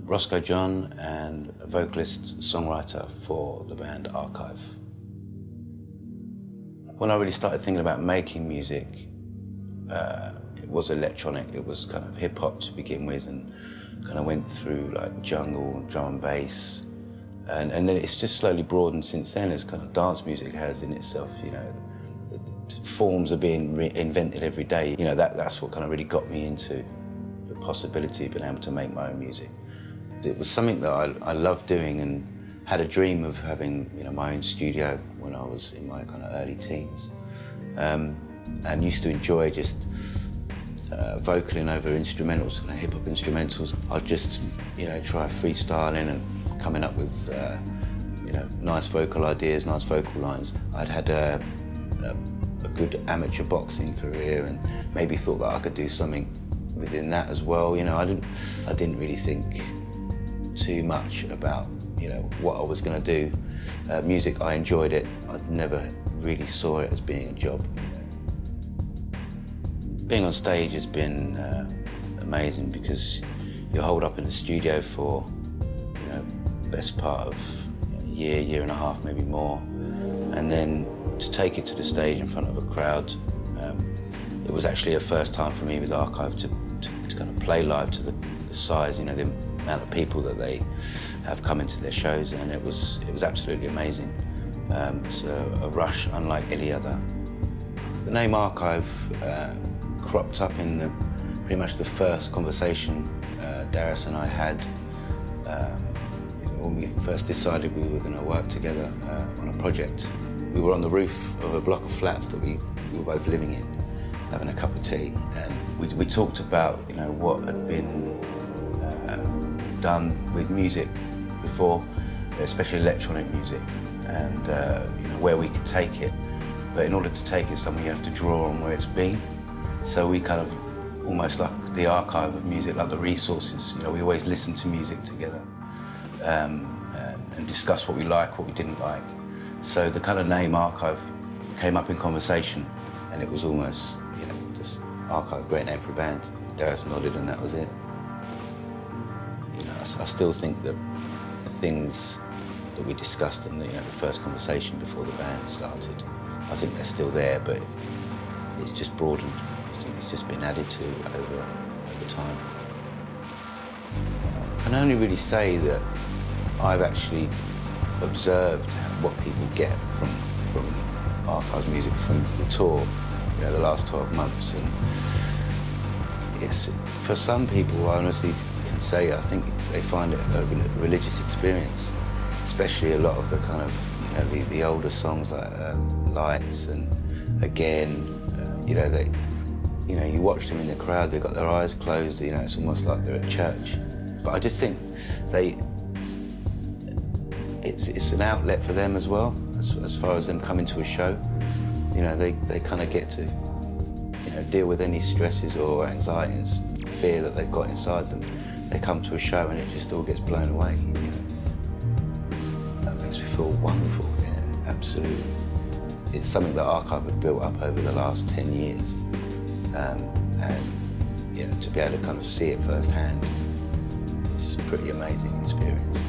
Rosko John and a vocalist, songwriter for the band Archive. When I really started thinking about making music, it was electronic, it was kind of hip-hop to begin with, and kind of went through like jungle, drum and bass, and then it's just slowly broadened since then as kind of dance music has in itself, you know. Forms are being invented every day. You know, that's what kind of really got me into the possibility of being able to make my own music. It was something that I loved doing and had a dream of having, you know, my own studio when I was in my kind of early teens. And used to enjoy just vocaling over instrumentals, kind of hip-hop instrumentals. I'd just, you know, try freestyling and coming up with, you know, nice vocal ideas, nice vocal lines. I'd had a good amateur boxing career and maybe thought that I could do something within that as well. You know, I didn't really think too much about, you know, what I was going to do. Music, I enjoyed it. I never really saw it as being a job. You know. Being on stage has been amazing because you're holed up in the studio for, you know, best part of a year and a half, maybe more, and then to take it to the stage in front of a crowd. It was actually a first time for me with Archive to kind of play live to the size, you know, the amount of people that they have come into their shows, and it was absolutely amazing. It's a rush unlike any other. The name Archive cropped up in pretty much the first conversation Darius and I had when we first decided we were going to work together on a project. We were on the roof of a block of flats that we were both living in, having a cup of tea, and we talked about, you know, what had been done with music before, especially electronic music, and you know, where we could take it. But in order to take it somewhere, you have to draw on where it's been. So we kind of almost like the archive of music, like the resources. You know, we always listened to music together and discuss what we liked, what we didn't like. So the kind of name Archive came up in conversation, and it was almost, you know, just Archive, great name for a band. Darius nodded and that was it. You know, I still think that the things that we discussed in the, you know, the first conversation before the band started, I think they're still there, but it's just broadened. It's just been added to over time. I can only really say that I've actually observed what people get from Archive's music, from the tour, you know, the last 12 months. And it's, for some people, I honestly can say, I think they find it a religious experience, especially a lot of the kind of, you know, the older songs like Lights and Again, you know, you know, you watch them in the crowd, they've got their eyes closed, you know, it's almost like they're at church. But I just think it's an outlet for them as well, as far as them coming to a show. You know, they kind of get to, you know, deal with any stresses or anxiety and fear that they've got inside them. They come to a show and it just all gets blown away, you know. That makes me feel wonderful, yeah, absolutely. It's something that Archive have built up over the last 10 years. And, you know, to be able to kind of see it firsthand, it's a pretty amazing experience.